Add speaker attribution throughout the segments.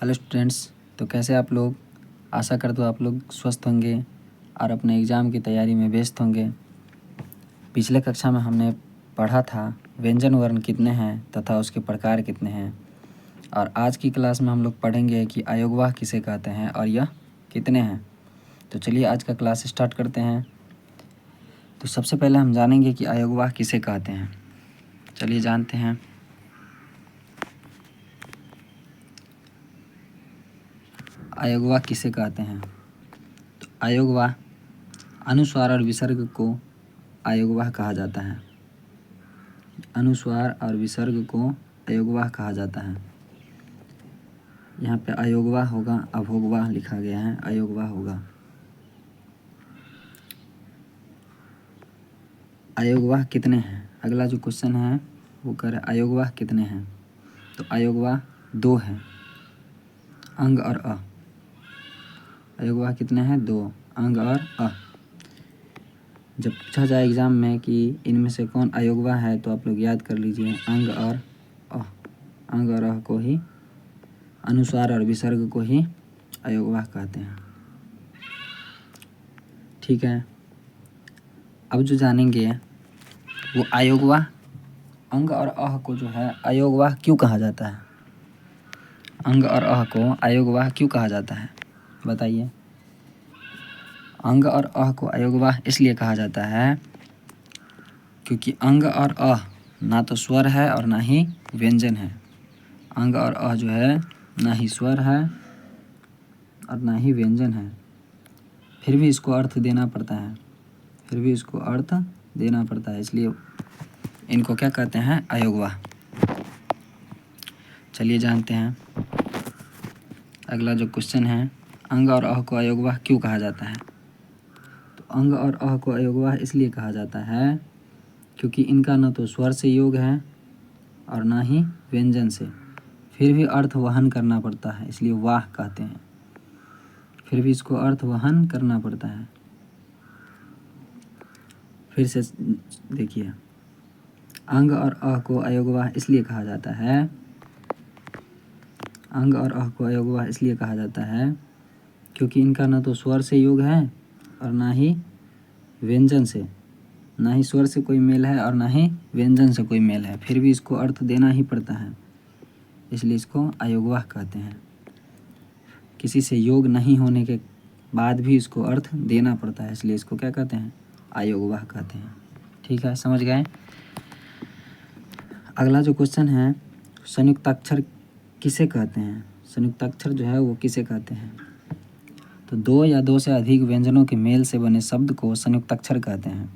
Speaker 1: Hello students. तो कैसे आप लोग? आशा करता हूँ आप लोग स्वस्थ होंगे और अपने एग्ज़ाम की तैयारी में व्यस्त होंगे। पिछले कक्षा में हमने पढ़ा था व्यंजन वर्ण कितने हैं तथा उसके प्रकार कितने हैं, और आज की क्लास में हम लोग पढ़ेंगे कि अयोगवाह किसे कहते हैं और यह कितने हैं। तो चलिए आज का क्लास स्टार्ट करते हैं। तो सबसे पहले हम जानेंगे कि अयोगवाह किसे कहते हैं। चलिए जानते हैं। अयोगवाह किसे कहते हैं? तो अयोगवाह अनुस्वार और विसर्ग को अयोगवाह कहा जाता है। अनुस्वार और विसर्ग को अयोगवाह कहा जाता है। यहाँ पे अयोगवाह होगा, अभोगवाह लिखा गया है, अयोगवाह होगा। अयोगवाह कितने हैं? अगला जो क्वेश्चन है वो कह रहा है अयोगवाह कितने हैं। तो अयोगवाह 2 हैं, अंग और अ। अयोगवाह कितने हैं? 2, अंग और अ। जब पूछा जाए एग्ज़ाम में कि इनमें से कौन अयोगवाह है तो आप लोग याद कर लीजिए अंग और अ। अंग और अ को ही, अनुस्वार और विसर्ग को ही अयोगवाह कहते हैं। ठीक है। अब जो जानेंगे वो अयोगवाह अंग और अह को जो है अयोगवाह क्यों कहा जाता है। अंग और अह को अयोगवाह क्यों कहा जाता है बताइए। अंग और अह को अयोगवाह इसलिए कहा जाता है क्योंकि अंग और अह ना तो स्वर है और ना ही व्यंजन है। अंग और अह जो है ना ही स्वर है और ना ही व्यंजन है, फिर भी इसको अर्थ देना पड़ता है। इसलिए इनको क्या कहते हैं? अयोगवाह। चलिए जानते हैं। अगला जो क्वेश्चन है, अंग और अह को अयोगवाह क्यों कहा जाता है। तो अंग और अह को अयोगवाह इसलिए कहा जाता है क्योंकि इनका न तो स्वर से योग है और ना ही व्यंजन से, फिर भी अर्थ वहन करना पड़ता है, इसलिए वाह कहते हैं। फिर भी इसको अर्थ वहन करना पड़ता है। फिर से देखिए, अंग और अह को अयोगवाह इसलिए कहा जाता है, अंग और अह को अयोगवाह इसलिए कहा जाता है क्योंकि इनका न तो स्वर से योग है और ना ही व्यंजन से, ना ही स्वर से कोई मेल है और ना ही व्यंजन से कोई मेल है, फिर भी इसको अर्थ देना ही पड़ता है, इसलिए इसको अयोगवाह कहते हैं। किसी से योग नहीं होने के बाद भी इसको अर्थ देना पड़ता है, इसलिए इसको क्या कहते हैं? अयोगवाह कहते हैं। ठीक है, समझ गए। अगला जो क्वेश्चन है, संयुक्ताक्षर किसे कहते हैं। संयुक्ताक्षर जो है वो किसे कहते हैं। तो 2 या 2 से अधिक व्यंजनों के मेल से बने शब्द को संयुक्ताक्षर कहते हैं।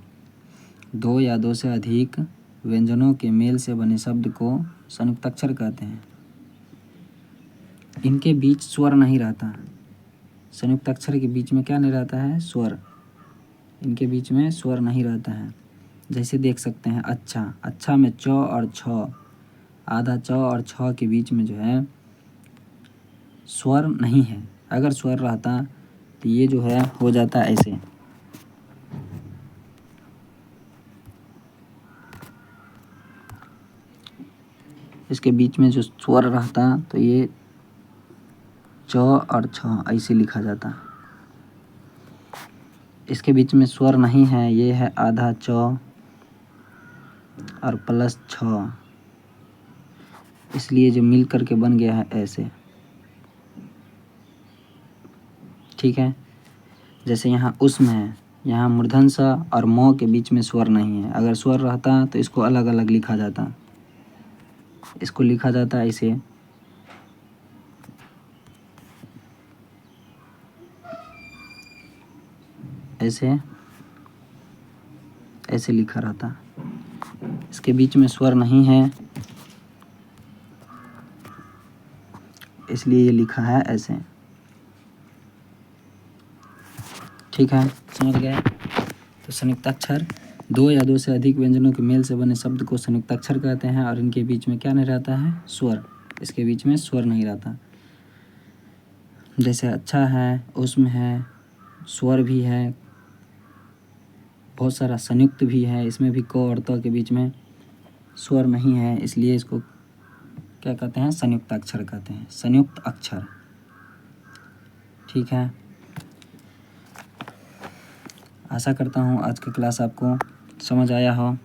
Speaker 1: 2 या 2 से अधिक व्यंजनों के मेल से बने शब्द को संयुक्ताक्षर कहते हैं। इनके बीच स्वर नहीं रहता। संयुक्ताक्षर के बीच में क्या नहीं रहता है? स्वर। इनके बीच में स्वर नहीं रहता है। जैसे देख सकते हैं अच्छा, अच्छा में च और छ, आधा च और छ के बीच में जो है स्वर नहीं है। अगर स्वर रहता तो ये जो है हो जाता ऐसे। इसके बीच में जो स्वर रहता तो ये च और छ ऐसे लिखा जाता। इसके बीच में स्वर नहीं है, ये है आधा च और प्लस छ, इसलिए जो मिल करके बन गया है ऐसे। ठीक है। जैसे यहाँ उस्म है, यहाँ मूर्धन स और म के बीच में स्वर नहीं है। अगर स्वर रहता तो इसको अलग अलग लिखा जाता। इसको लिखा जाता ऐसे। ऐसे ऐसे लिखा रहता। इसके बीच में स्वर नहीं है, इसलिए ये लिखा है ऐसे। ठीक है, समझ गए। तो संयुक्ताक्षर 2 या 2 से अधिक व्यंजनों के मेल से बने शब्द को संयुक्ताक्षर कहते हैं, और इनके बीच में क्या नहीं रहता है? स्वर। इसके बीच में स्वर नहीं रहता। जैसे अच्छा है, उस्म है, स्वर भी है, बहुत सारा संयुक्त भी है, इसमें भी क और त के बीच में स्वर नहीं है, इसलिए इसको क्या कहते हैं, संयुक्त अक्षर कहते हैं, संयुक्त अक्षर। ठीक है, आशा करता हूँ आज का क्लास आपको समझ आया हो।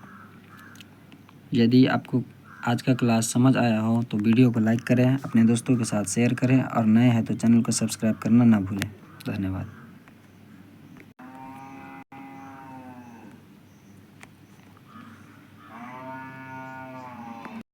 Speaker 1: यदि आपको आज का क्लास समझ आया हो तो वीडियो को लाइक करें, अपने दोस्तों के साथ शेयर करें और नए हैं तो चैनल को सब्सक्राइब करना ना भूलें। धन्यवाद।